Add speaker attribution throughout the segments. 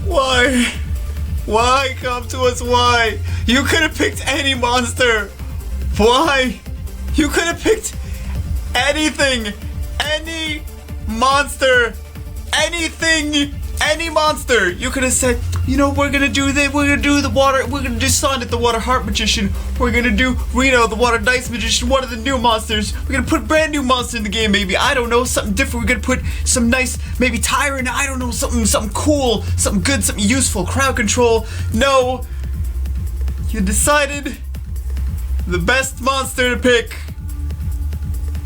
Speaker 1: Why? Why come to us? Why? You could have picked any monster. Why? You could have picked anything. Any monster. Anything. Any monster. You could have said, you know, we're gonna do this. We're gonna do the water. We're gonna do Sonnet, the water heart magician. We're gonna do Reno, the water dice magician. One of the new monsters. We're gonna put a brand new monster in the game. Maybe, I don't know, something different. We're gonna put some nice, maybe tyrant. I don't know, something cool, something good, something useful. Crowd control. No, you decided the best monster to pick.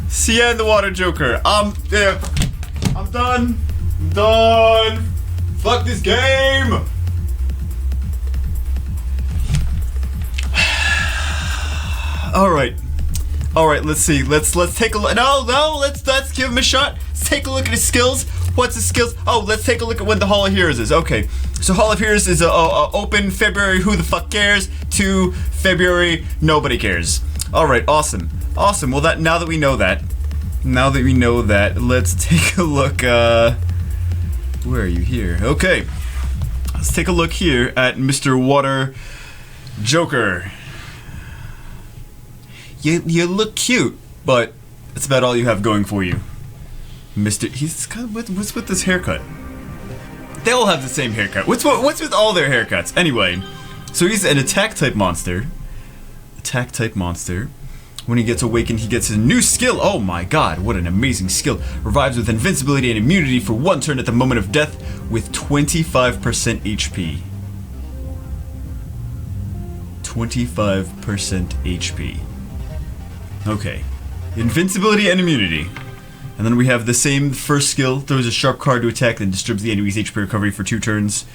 Speaker 1: Sian, the water joker. Yeah. I'm done. I'm done. Fuck this game! Alright, let's see. Let's take a look. No, let's give him a shot. Let's take a look at his skills. What's his skills? Oh, let's take a look at when the Hall of Heroes is. Okay, so Hall of Heroes is open February, who the fuck cares, to February, nobody cares. Alright, awesome. Well, now that we know that, let's take a look, where are you here? Okay. Let's take a look here at Mr. Water Joker. You look cute, but that's about all you have going for you. He's kind of, what's with this haircut? They all have the same haircut. What's with all their haircuts? Anyway, so he's an attack type monster. When he gets awakened, he gets a new skill. Oh my god, what an amazing skill. Revives with invincibility and immunity for 1 turn at the moment of death with 25% HP. 25% HP. Okay. Invincibility and immunity. And then we have the same first skill. Throws a sharp card to attack, then distributes the enemy's HP recovery for 2 turns.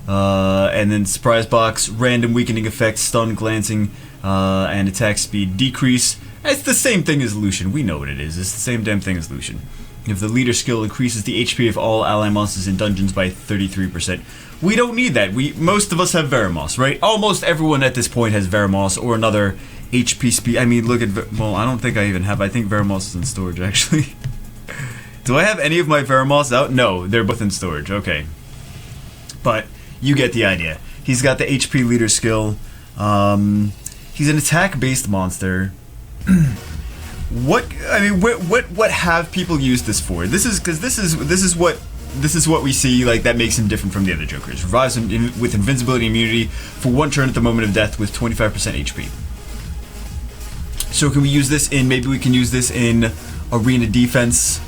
Speaker 1: And then surprise box, random weakening effect, stun, glancing, and attack speed decrease. It's the same thing as Lucian. We know what it is. It's the same damn thing as Lucian. If the leader skill increases the HP of all ally monsters in dungeons by 33%. We don't need that. Most of us have Veramos, right? Almost everyone at this point has Veramos or another HP speed. I mean, look at, well, I don't think I even have. I think Veramos is in storage, actually. Do I have any of my Veramos out? No, they're both in storage. Okay. But you get the idea. He's got the HP leader skill. He's an attack-based monster. What have people used this for? This is what we see, like, that makes him different from the other Jokers. Revives him with invincibility and immunity for 1 turn at the moment of death with 25% HP. So can we use this in? Maybe we can use this in arena defense.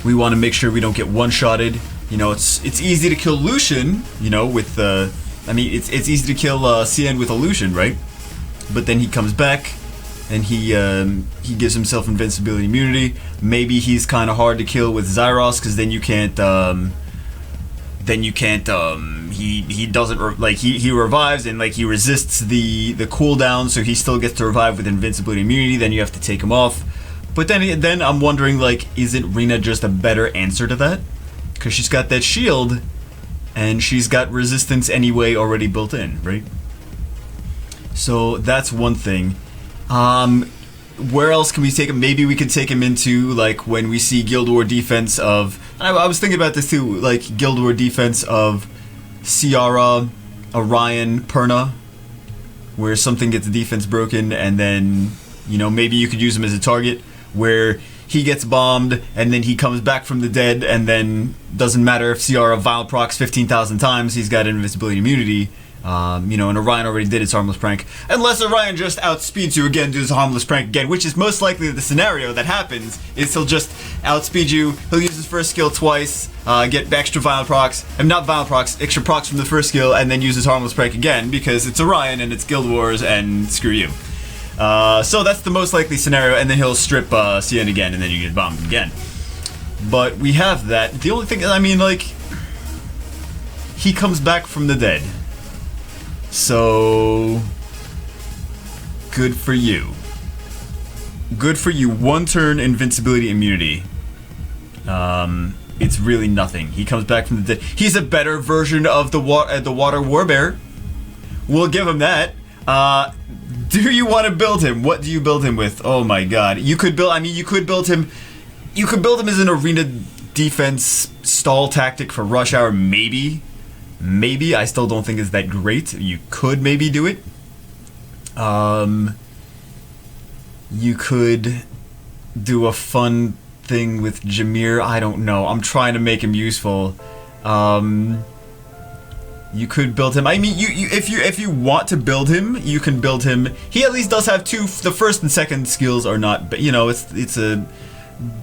Speaker 1: We want to make sure we don't get one-shotted. You know, it's easy to kill Lucian. You know, with it's easy to kill Sian with a Lucian, right? But then he comes back, and he gives himself invincibility immunity. Maybe he's kind of hard to kill with Zyros, because then you can't. He doesn't he revives and he resists the cooldown, so he still gets to revive with invincibility immunity. Then you have to take him off. But then I'm wondering, isn't Rina just a better answer to that? Because she's got that shield, and she's got resistance anyway already built in, right? So that's one thing. Where else can we take him? Maybe we could take him into, when we see Guild War defense of... I was thinking about this too, Guild War defense of Ciara, Orion, Perna, where something gets defense broken, and then, maybe you could use him as a target, where he gets bombed, and then he comes back from the dead, and then doesn't matter if Ciara Vile procs 15,000 times, he's got invincibility immunity. And Orion already did its harmless prank. Unless Orion just outspeeds you again, does a harmless prank again, which is most likely the scenario that happens, is he'll just outspeed you, he'll use his first skill twice, get extra Vile procs, not Vile procs, extra procs from the first skill, and then use his harmless prank again, because it's Orion and it's Guild Wars, and screw you. So that's the most likely scenario, and then he'll strip Sian again, and then you get bombed again. But we have that. The only thing, he comes back from the dead. So, good for you. Good for you. 1 turn invincibility immunity. It's really nothing. He comes back from the dead. He's a better version of the water warbear. We'll give him that. Do you want to build him? What do you build him with? Oh my god. You could build him as an arena defense stall tactic for rush hour, maybe. Maybe. I still don't think it's that great. You could maybe do it. You could do a fun thing with Jameer. I don't know. I'm trying to make him useful. You could build him. I mean, if you want to build him, you can build him. He at least does have two. The first and second skills are not, you know, it's a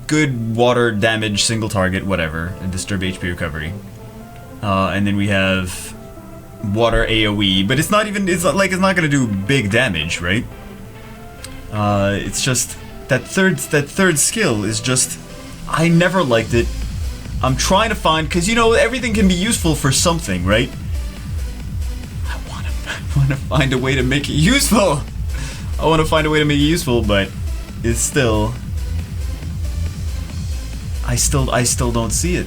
Speaker 1: good water damage single target, whatever, and disturb HP recovery. And then we have water AOE, but it's not gonna do big damage, right? It's just that third skill is just, I never liked it. I'm trying to find, because you know everything can be useful for something, right? I want to find a way to make it useful. I want to find a way to make it useful, but it's still, I still don't see it.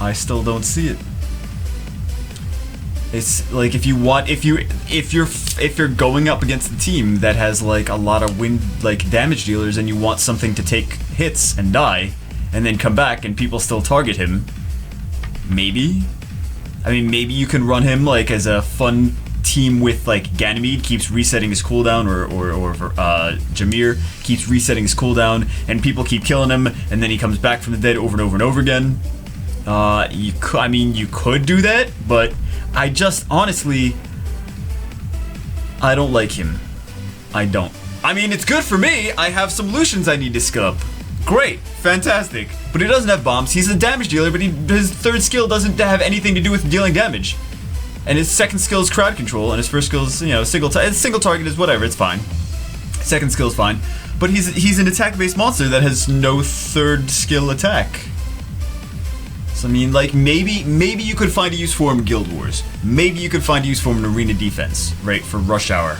Speaker 1: I still don't see it. It's like if you're going up against a team that has like a lot of damage dealers, and you want something to take hits and die, and then come back and people still target him. Maybe. I mean, maybe you can run him like as a fun team with like Ganymede keeps resetting his cooldown, or Jameer keeps resetting his cooldown, and people keep killing him, and then he comes back from the dead over and over and over again. You could do that, but I just honestly, I don't like him. I don't. I mean, it's good for me. I have some Lucians I need to skill up. Great, fantastic. But he doesn't have bombs. He's a damage dealer, but his third skill doesn't have anything to do with dealing damage. And his second skill is crowd control, and his first skill is, you know, single target is whatever. It's fine. Second skill is fine. But he's an attack-based monster that has no third skill attack. So I mean, like, maybe you could find a use for him in Guild Wars. Maybe you could find a use for him in Arena Defense, right? For Rush Hour.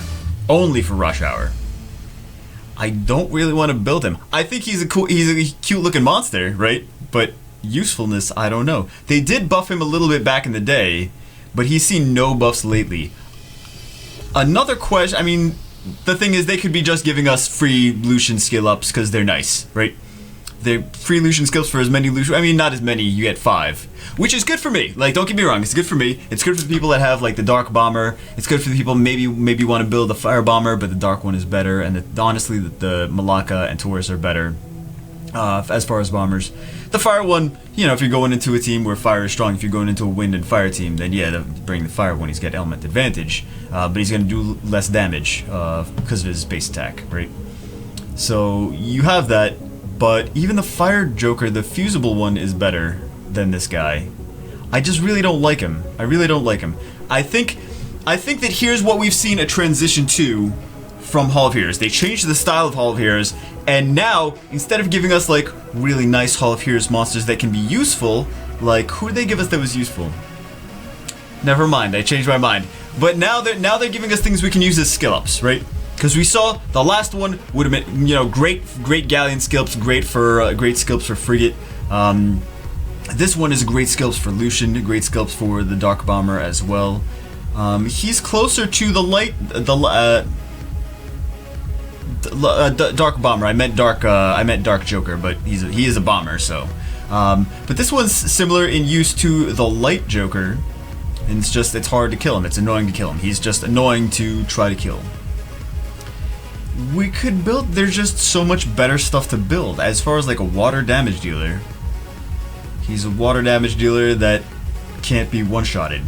Speaker 1: Only for Rush Hour. I don't really want to build him. I think he's a cute looking monster, right? But usefulness, I don't know. They did buff him a little bit back in the day, but he's seen no buffs lately. Another question, I mean, the thing is, they could be just giving us free Lucian skill ups because they're nice, right? They're free Lucian skills for as many Lucian, I mean, not as many, you get 5. Which is good for me, like, don't get me wrong, it's good for me. It's good for the people that have, like, the Dark Bomber. It's good for the people maybe want to build the Fire Bomber, but the Dark one is better, and honestly, the Malacca and Taurus are better, as far as bombers. The Fire one, you know, if you're going into a team where Fire is strong, if you're going into a Wind and Fire team, then yeah, bring the Fire one, he's got element advantage, but he's going to do less damage, because of his base attack, right? So, you have that. But even the Fire Joker, the fusible one, is better than this guy. I just really don't like him. I really don't like him. I think that here's what we've seen a transition to from Hall of Heroes. They changed the style of Hall of Heroes, and now, instead of giving us, like, really nice Hall of Heroes monsters that can be useful, like, who did they give us that was useful? Never mind, I changed my mind. But now they're giving us things we can use as skill-ups, right? Because we saw the last one would have been, you know, great galleon skills, great skills for frigate. This one is great skills for Lucian, great skills for the Dark Bomber as well. He's closer to the Dark Bomber. I meant Dark Joker, but he is a bomber. So, but this one's similar in use to the Light Joker, and it's hard to kill him. It's annoying to kill him. He's just annoying to try to kill. We could build, there's just so much better stuff to build. As far as like a water damage dealer, he's a water damage dealer that can't be one-shotted.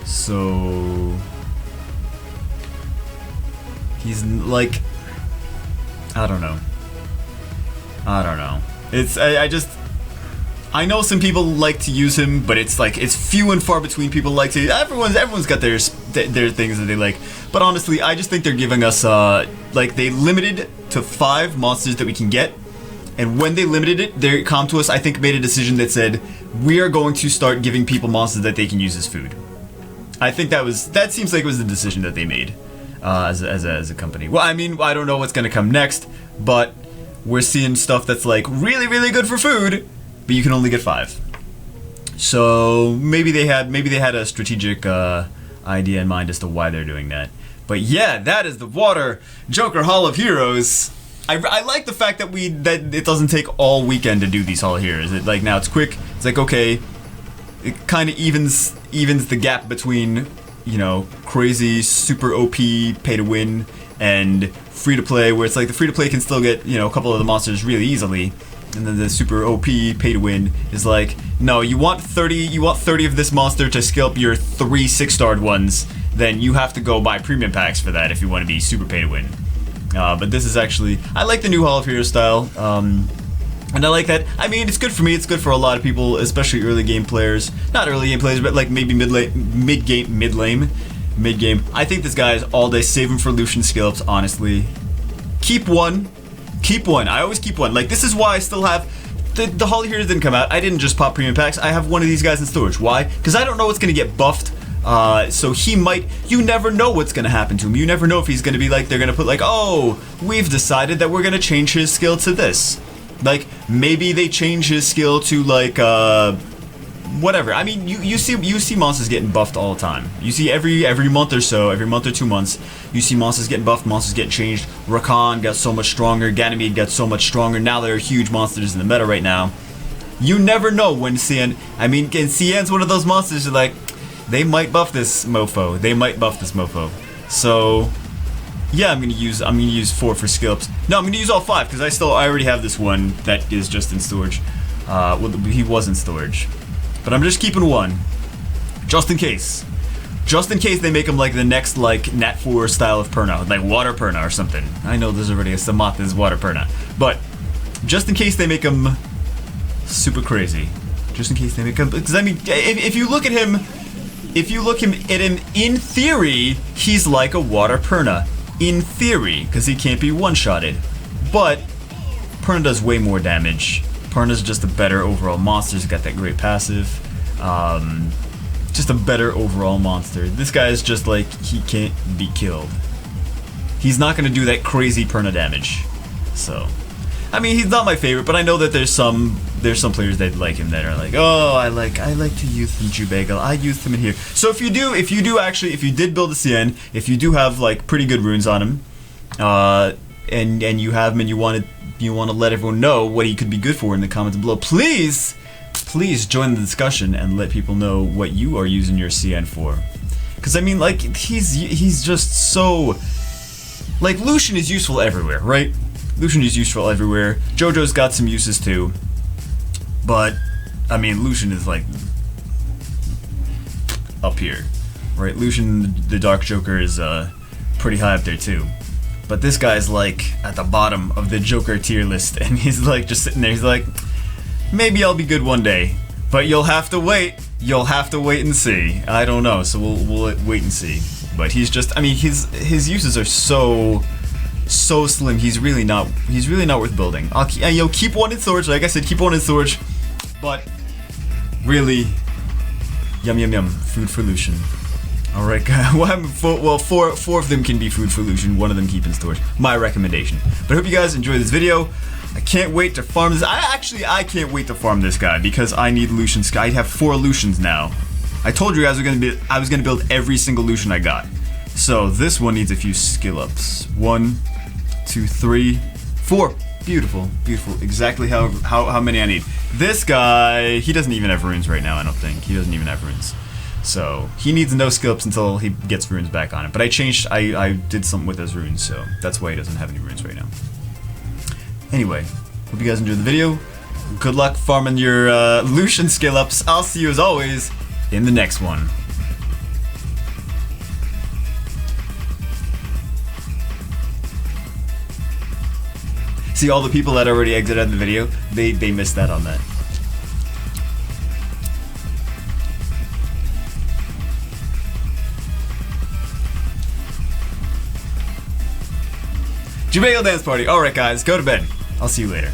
Speaker 1: So he's like, I don't know. It's, I know some people like to use him, but it's like, it's few and far between people like to. Everyone's got their things that they like. But honestly, I just think they're giving us, like, they limited to 5 monsters that we can get. And when they limited it, they come to us, I think, made a decision that said, we are going to start giving people monsters that they can use as food. I think that seems like it was the decision that they made, as a company. Well, I mean, I don't know what's going to come next, but we're seeing stuff that's, like, really, really good for food, but you can only get 5. So maybe they had a strategic idea in mind as to why they're doing that. But yeah, that is the Water Joker Hall of Heroes. I like the fact that it doesn't take all weekend to do these Hall of Heroes. Like, now it's quick. It's like, okay, it kind of evens the gap between, you know, crazy super OP pay to win and free to play, where it's like the free to play can still get, you know, a couple of the monsters really easily, and then the super OP pay to win is like, no, you want 30 of this monster to skill up your 3 6-starred ones, then you have to go buy premium packs for that if you want to be super pay to win. But this is actually, I like the new Hall of Heroes style, and I like that. I mean, it's good for me, it's good for a lot of people, especially early game players. Not early game players, but like maybe mid-game. I think this guy is all day. Save him for Lucian skill ups, honestly. Keep one. I always keep one. Like, this is why I still have, the Hall of Heroes didn't come out. I didn't just pop premium packs. I have one of these guys in storage. Why? Because I don't know what's going to get buffed. So he might, you never know what's gonna happen to him. You never know if he's gonna be like, they're gonna put like, oh, we've decided that we're gonna change his skill to this. Like, maybe they change his skill to like, whatever. I mean, you see monsters getting buffed all the time. You see every month or so, every month or 2 months, you see monsters getting buffed, monsters getting changed. Rakan got so much stronger, Ganymede got so much stronger. Now there are huge monsters in the meta right now. You never know when Sian, I mean, and Sian's one of those monsters that, like, they might buff this mofo. So yeah, I'm gonna use 4 for skill ups. No, I'm gonna use all 5 because I already have this one that is just in storage. Well, he was in storage, but I'm just keeping 1, just in case. Just in case they make him like the next like Nat 4 style of Perna, like Water Perna or something. I know there's already a Samoth is Water Perna, but just in case they make him super crazy. Just in case they make him, because I mean, if you look at him. If you look at him, in theory, he's like a Water Perna. In theory, because he can't be one-shotted. But Perna does way more damage. Perna's just a better overall monster. He's got that great passive. Just a better overall monster. This guy is just like, he can't be killed. He's not going to do that crazy Perna damage. So, I mean, he's not my favorite, but I know that there's some players that like him that are like, oh, I like to use him in Jubagal. I used him in here. So if you did build a Sian, if you do have like pretty good runes on him, and you have him and you want to let everyone know what he could be good for in the comments below, please join the discussion and let people know what you are using your Sian for. Because I mean, like, he's just so, like, Lucian is useful everywhere, right? Lucian is useful everywhere. JoJo's got some uses too. But, I mean, Lucian is like up here, right? Lucian, the Dark Joker, is pretty high up there too. But this guy's like at the bottom of the Joker tier list, and he's like just sitting there. He's like, maybe I'll be good one day, but you'll have to wait. You'll have to wait and see. I don't know, so we'll wait and see. But he's just, I mean, his uses are so slim. He's really not worth building. You'll keep 1 in storage. Like I said, keep 1 in storage. But really, yum, food for Lucian. All right, guys. Well, four of them can be food for Lucian. 1 of them keep in storage. My recommendation. But I hope you guys enjoyed this video. I can't wait to farm this. I can't wait to farm this guy because I need Lucians. I have 4 Lucians now. I told you guys I was gonna build every single Lucian I got. So this one needs a few skill ups. 1, 2, 3, 4. Beautiful. Exactly how many I need. This guy, he doesn't even have runes right now, I don't think. He doesn't even have runes. So, he needs no skill ups until he gets runes back on him. But I did something with those runes, so that's why he doesn't have any runes right now. Anyway, hope you guys enjoyed the video. Good luck farming your Lucian skill ups. I'll see you as always in the next one. See, all the people that already exited the video, they missed that on that. Jubail Dance Party. Alright guys, go to bed. I'll see you later.